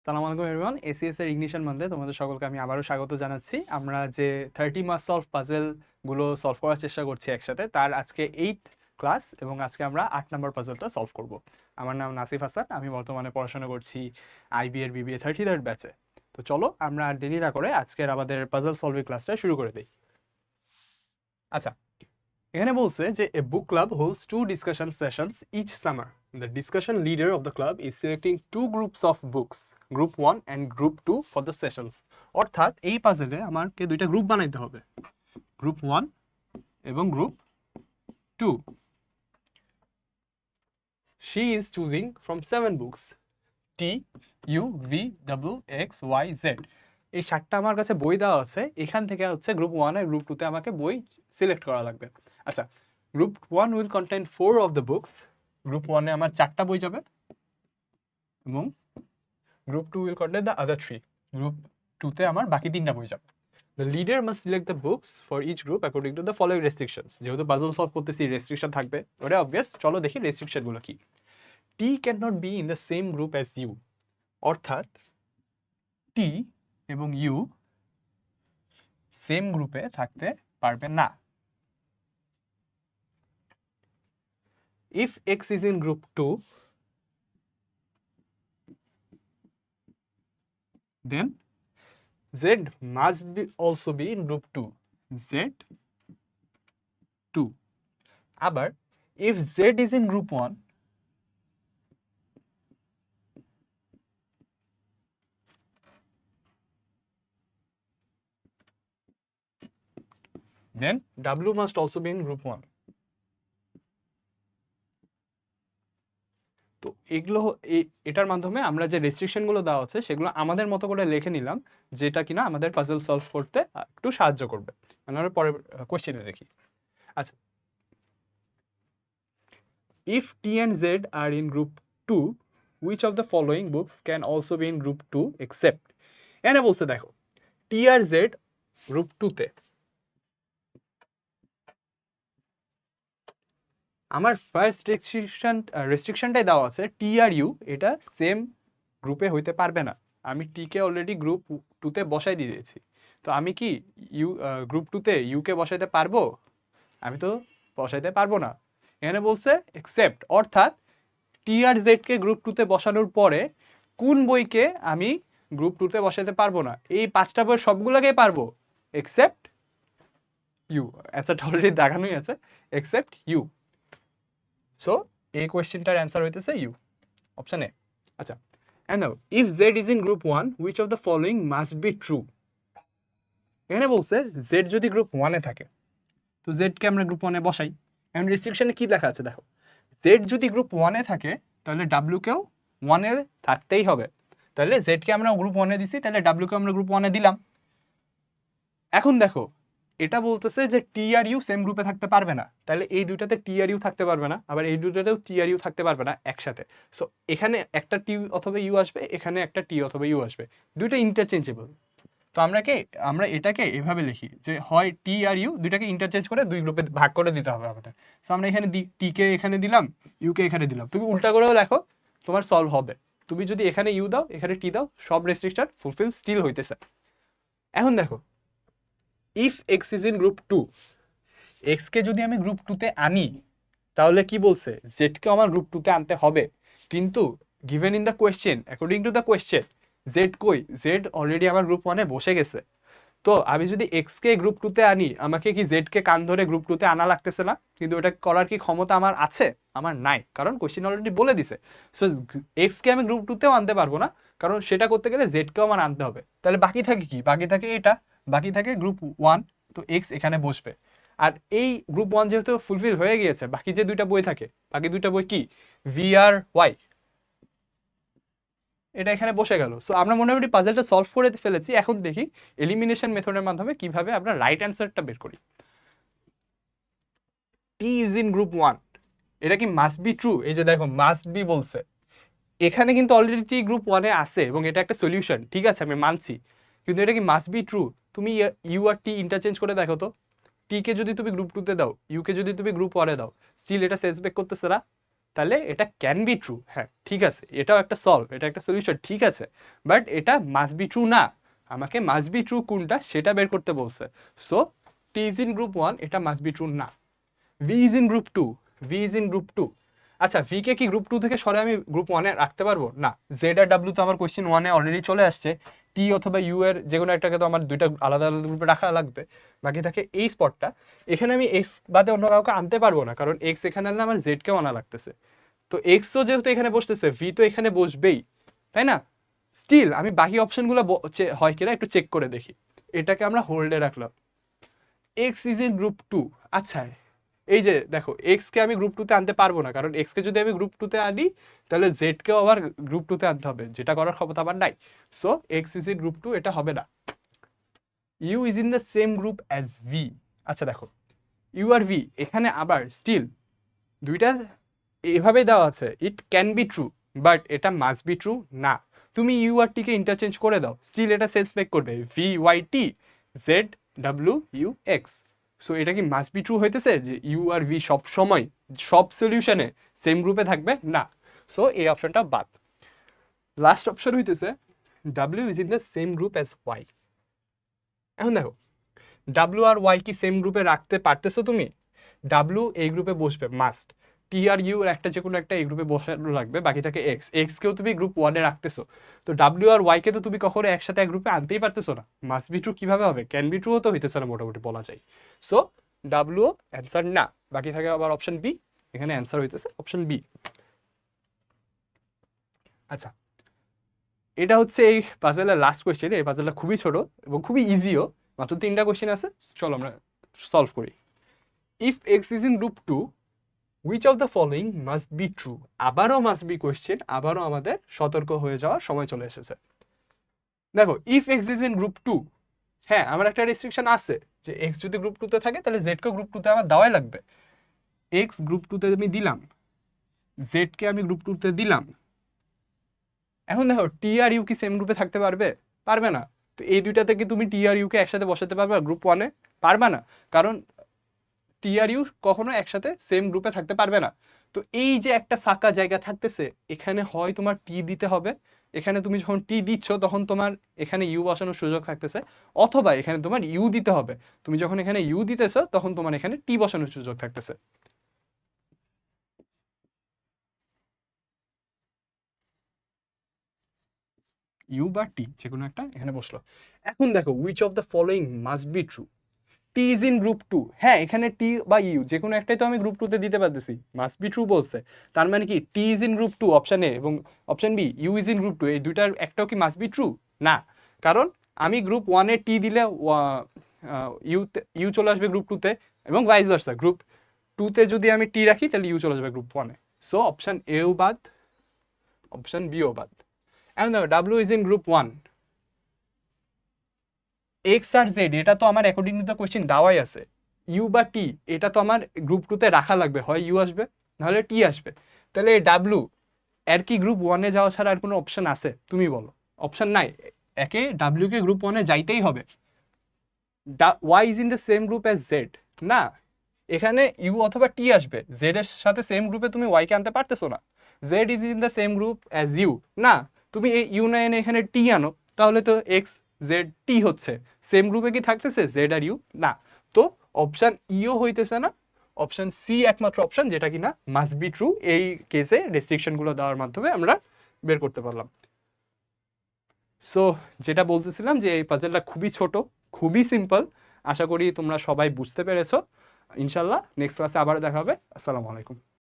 সালাম আলাইকুম everyone, ACS এর ইগনিশন মান্থে তোমাদের সকলকে আমি আবারও স্বাগত জানাচ্ছি। আমরা যে 30 মাস সলভ পাজেল গুলো সলভ করার চেষ্টা করছি একসাথে, তার আজকে 8th ক্লাস এবং আজকে আমরা 8 নম্বর পাজেলটা সলভ করব। আমার নাম নাসিফ হাসান, আমি বর্তমানে পড়াশোনা করছি আইবি এর বিবিএ 33rd ব্যাচে। তো চলো আমরা আর দেরি না করে আজকের আমাদের পাজেল সলভিং ক্লাসটা শুরু করে দিই। আচ্ছা, এখানে বলছে যে a book club holds two discussion sessions each summer. The discussion leader of the club is selecting two groups of books, group 1 and group 2 for the sessions. অর্থাৎ এই পাজেলে আমাকে দুইটা গ্রুপ বানাইতে হবে, গ্রুপ 1 এবং group 2। She is choosing from 7 books, T, U, V, W, X, Y, Z। এই 7টা আমার কাছে বই দেওয়া আছে, এখান থেকে হচ্ছে গ্রুপ 1 আর গ্রুপ 2 তে আমাকে বই সিলেক্ট করা লাগবে। আচ্ছা, group 1 will contain 4 of the books. Group 1 এ আমার 4টা বই যাবে এবং group 2 will contain the other 3। Group 2 তে আমার বাকি 3টা বই যাবে। The leader must select the books for each group according to the following restrictions. যেহেতু পাজল সলভ করতেছি, রেস্ট্রিকশন থাকবে, ওটা অবভিয়াস। চলো দেখি রেস্ট্রিকশনগুলো কি। T can not be in the same group as you. অর্থাৎ টি এবং ইউ সেম গ্রুপে থাকতে পারবে না। If X is in group 2, then Z must be also be in group 2. Z2. আবার if Z is in group 1, then W must also be in group 1. তো এগুলো এটার মাধ্যমে আমরা যে রেস্ট্রিকশনগুলো দেওয়া আছে সেগুলো আমাদের মতো করে লিখে নিলাম, যেটা কিনা আমাদের পাজল সলভ করতে একটু সাহায্য করবে। আমরা পরের কোশ্চেনে দেখি। আচ্ছা, if T and Z are in group 2, which of the following books can also be in group 2 except? এখানে বলছে দেখো, T আর Z গ্রুপ 2 তে, আমার ফার্স্ট রেস্ট্রিকশনটাই দেওয়া আছে টি আর ইউ এটা সেম গ্রুপে হইতে পারবে না। আমি টি কে অলরেডি গ্রুপ 2 তে বসাই দিয়ে দিয়েছি, তো আমি কি গ্রুপ 2 তে ইউ কে বসাইতে পারবো? আমি তো বসাইতে পারবো না। এখানে বলছে এক্সেপ্ট, অর্থাৎ টি আর জেড কে গ্রুপ 2 তে বসানোর পরে কোন বইকে আমি গ্রুপ 2 তে বসাইতে পারবো না? এই 5টা বই সবগুলোকেই পারবো এক্সেপ্ট ইউ। অ্যান্সারটা অলরেডি দেখানোই আছে, এক্সেপ্ট ইউ। সো এই কোয়েশ্চেনটার অ্যান্সার হইতেছে ইউ, অপশন এ। আচ্ছা, and now if z is in group 1, which of the following must be true? এখানে বলছে z যদি গ্রুপ 1 এ থাকে, তো z কে আমরা গ্রুপ 1 এ বসাই। এখন রেস্ট্রিকশনে কি লেখা আছে দেখো, z যদি গ্রুপ 1 এ থাকে তাহলে w কেও 1 এ থাকতেই হবে। তাহলে z কে আমরা গ্রুপ 1 এ দিছি, তাহলে w কে আমরা গ্রুপ 1 এ দিলাম। এখন দেখো, এটা বলতেছে যে টি আর ইউ সেম গ্রুপে থাকতে পারবে না, তাহলে এই দুইটাতে টি আর ইউ থাকতে পারবে না, আবার এই দুইটাতেও টি আর ইউ থাকতে পারবে না একসাথে। সো এখানে একটা টি অথবা ইউ আসবে, এখানে একটা টি অথবা ইউ আসবে, দুইটা ইন্টারচেঞ্জেবল। তো আমরা এটাকে এভাবে লিখি যে হয় টি আর ইউ দুইটাকে ইন্টারচেঞ্জ করে দুই গ্রুপে ভাগ করে দিতে হবে আমাদের। সো আমরা এখানে টি কে এখানে দিলাম, ইউ কে এখানে দিলাম। তুমি উল্টা করেও লেখো, তোমার সলভ হবে। তুমি যদি এখানে ইউ দাও, এখানে টি দাও, সব রেস্ট্রিকশন ফুলফিল স্টিল হইতেছে। এখন দেখো, if X is in group 2, X কে যদি আমি গ্রুপ 2 তে আনি, তাহলে কি বলছে জেড কে আমার গ্রুপ 2 তে আনতে হবে। কিন্তু given in the question, according to the question, Z কই? জেড অলরেডি আমার গ্রুপ 1 এ বসে গেছে। তো আমি যদি এক্স কে গ্রুপ 2 তে আনি, আমাকে কি জেড কে কান ধরে গ্রুপ 2 তে আনা লাগতেছে না? কিন্তু এটা করার কি ক্ষমতা আমার আছে? আমার নাই, কারণ কোয়েশ্চেন অলরেডি বলে দিছে। সো এক্স কে আমি গ্রুপ 2 তেও আনতে পারবো না, কারণ সেটা করতে গেলে জেড কেও আমার আনতে হবে। তাহলে বাকি থাকে কি? বাকি থাকে এটা, বাকি থাকে গ্রুপ 1। তো এক্স এখানে বসবে। আর এই গ্রুপ 1 যেহেতু ফুলফিল হয়ে গিয়েছে, বাকি যে দুইটা বই থাকে, বাকি দুইটা বই কি? ভি আর ওয়াই, এটা এখানে বসে গেল। সো আমরা মোটামুটি পাজলটা সলভ করে ফেলেছি। এখন দেখি এলিমিনেশন মেথডের মাধ্যমে কিভাবে আমরা রাইট অ্যান্সারটা বের করি। টি ইজ ইন গ্রুপ 1, এটা কি মাস্ট বি ট্রু? এই যে দেখো মাস্ট বি বলছে, এখানে কিন্তু অলরেডি টি গ্রুপ 1 এ আছে এবং এটা একটা সলিউশন, ঠিক আছে আমি মানছি, কিন্তু এটা কি মাস্ট বি ট্রু? তুমি ইউ আর টি ইন্টারচেঞ্জ করে দেখো তো, টি কে যদি তুমি গ্রুপ 2 তে দাও, ইউ কে যদি তুমি গ্রুপ 1 এ দাও, স্টিল এটা সেন্স মেক করতেছে না? তাহলে এটা ক্যান বি ট্রু, হ্যাঁ ঠিক আছে, এটাও একটা সলভ, এটা একটা সলিউশন, ঠিক আছে, বাট এটা মাস্ট বি ট্রু না। আমাকে মাস্ট বি ট্রু কোনটা সেটা বের করতে বলছে। So T is in group 1, এটা মাস্ট বি ট্রু না। V is in group 2, V is in group 2। আচ্ছা, ভি কে কি গ্রুপ 2 থেকে সরে আমি গ্রুপ 1 এ রাখতে পারবো? না। জেড আর ডাব্লিউ তো আমার কোয়েশ্চেন 1 এ অলরেডি চলে আসছে, টি অথবা ইউ এর যে কোনো একটাকে তো আমার দুইটা আলাদা আলাদা গ্রুপে রাখা লাগবে। বাকি থাকে এই স্পটটা, এখানে আমি এক্স বাদে অন্য কাউকে আনতে পারবো না, কারণ এক্স এখানে আনলে আমার জেড কেও আনা লাগতেছে। তো এক্সও যেহেতু এখানে বসতেছে, ভি তো এখানে বসবেই, তাই না? স্টিল আমি বাকি অপশনগুলো হয় কিনা একটু চেক করে দেখি। এটাকে আমরা হোল্ডে রাখলাম, এক্স ইজ ইন গ্রুপ 2। আচ্ছা, এই যে দেখো, এক্স কে আমি গ্রুপ 2 তে আনতে পারবো না, কারণ এক্স কে যদি আমি গ্রুপ 2 তে আনি তাহলে জেড কেও আবার গ্রুপ 2 তে আনতে হবে, যেটা করার ক্ষমতা আমার নাই। So X is in group 2, এটা হবে না। U is in the same group as V. আচ্ছা দেখো, ইউ আর ভি এখানে আবার স্টিল দুইটা এভাবেই দেওয়া আছে, it can be true, but এটা মাস্ট বি ট্রু না। তুমি you R T K interchange করে দাও, স্টিল এটা সেন্স মেক করবে, V Y T Z W U X. So এটা কি মাস্ট বি ট্রু হইতেছে যে ইউ আর ভি সব সময় সব সলিউশনে সেম গ্রুপে থাকবে? না। সো এই অপশনটা বাদ। লাস্ট অপশন হইতেছে W is in the same group as Y. এখন দেখো, ডাব্লিউ আর ওয়াই কি সেম গ্রুপে রাখতে পারতেছো তুমি? ডাব্লিউ এই গ্রুপে বসবে মাস্ট, টি আর ইউ এর একটা যে কোনো একটা এই গ্রুপে বসানো লাগবে, বাকি থাকে এক্স, এক্স কেও তুমি গ্রুপ 1 এ রাখতেছো। তো ডাব্লিউ আর ওয়াই কে তো তুমি কখনো একসাথে এক গ্রুপে আনতেই পারতেছো না। মাস্ট বি ট্রু কিভাবে হবে? ক্যান বি ট্রুও তো হইতেছে না মোটামুটি বলা যায়। সো ডাব্লিউ অ্যান্সার না, বাকি থাকে আবার অপশন বি, এখানে অ্যান্সার হইতেছে অপশন বি। আচ্ছা, এটা হচ্ছে এই পাজেলের লাস্ট কোয়েশ্চেন। এই পাজেলটা খুবই ছোট এবং খুবই ইজিও, মাত্র 3টা কোয়েশ্চেন আছে, চলো আমরা সলভ করি। If X is in group 2, which of the following must be true? আবারও মাস্ট বি কোয়েশ্চেন, আবারও আমাদের সতর্ক হয়ে যাওয়ার সময় চলে এসেছে। দেখো, if X is in group 2, হ্যাঁ আমার একটা রেস্ট্রিকশন আছে যে এক্স যদি গ্রুপ 2 তে থাকে তাহলে জেড কে গ্রুপ 2 তে আমার দেওয়াই লাগবে। এক্স গ্রুপ 2 তে আমি দিলাম, জেড কে আমি গ্রুপ 2 তে দিলাম। এখন দেখো, টি আর ইউ কি সেম গ্রুপে থাকতে পারবে? পারবে না। তো এই দুইটা থেকে তুমি টি আর ইউ কে একসাথে বসাতে পারবে গ্রুপ 1 এ? পারবে না, কারণ টি আর ইউ কখনো একসাথে সেম গ্রুপে থাকতে পারবে না। তো এই যে একটা ফাঁকা জায়গা থাকতেছে, এখানে হয় তোমার টি দিতে হবে, এখানে তুমি যখন টি দিচ্ছ তখন তোমার এখানে ইউ বসানোর সুযোগ থাকতেছে, অথবা এখানে তোমার ইউ দিতে হবে, তুমি যখন এখানে ইউ দিতেছ তখন তোমার এখানে টি বসানোর সুযোগ থাকতেছে। ইউ বা টি যে কোনো একটা এখানে বসলো। এখন দেখো, which of the following must be true? T is in group 2, হ্যাঁ এখানে টি বা ইউ যে কোনো একটাই তো আমি গ্রুপ 2 তে দিতে পারতেছি, মাস্ট বি ট্রু বলছে। তার মানে কি T is in group 2 option A এবং option B U is in group 2, এই দুইটার একটাও কি মাস্ট বি ট্রু? না, কারণ আমি গ্রুপ 1 এ টি দিলে ইউ চলে আসবে গ্রুপ 2 তে, এবং ভাইস ভার্সা, গ্রুপ 2 তে যদি আমি টি রাখি তাহলে ইউ চলে যাবে গ্রুপ 1 এ। সো অপশন এও বাদ, অপশন বিও বাদ। এখন দেখো, W is in group 1, X আর জেড এটা তো আমার অ্যাকর্ডিং টু দ্য কোয়েশ্চেন দেওয়াই আছে। ইউ বা টি এটা তো আমার গ্রুপ 2 তে রাখা লাগবে, হয় ইউ আসবে নাহলে টি আসবে। তাহলে ডাব্লু এর কি গ্রুপ 1 এ যাওয়া ছাড়া আর কোনো অপশন আছে? তুমি বলো। অপশন নাই, একে ডাব্লিউ কে গ্রুপ 1 এ যাইতেই হবে। Y is in the same group as Z, না, এখানে ইউ অথবা টি আসবে, জেড এর সাথে সেম গ্রুপে তুমি ওয়াই কে আনতে পারতেছো না। Z is in the same group as U, না, তুমি এই ইউ না এনে এখানে টি আনো, তাহলে তো এক্স জেড টি হচ্ছে, সেম গ্রুপে কি থাকতেছে জেড আর ইউ? না। তো অপশন ইও হইতেছে না, অপশন সি একমাত্র অপশন যেটা কিনা মাস্ট বি ট্রু, এই কেসে রেস্ট্রিকশনগুলো দেওয়ার মাধ্যমে আমরা বের করতে পারলাম। সো যেটা বলতেছিলাম যে এই পাজেলটা খুবই ছোট, খুবই সিম্পল, আশা করি তোমরা সবাই বুঝতে পেরেছো। ইনশাল্লাহ নেক্সট ক্লাসে আবার দেখা হবে। আসসালামু আলাইকুম।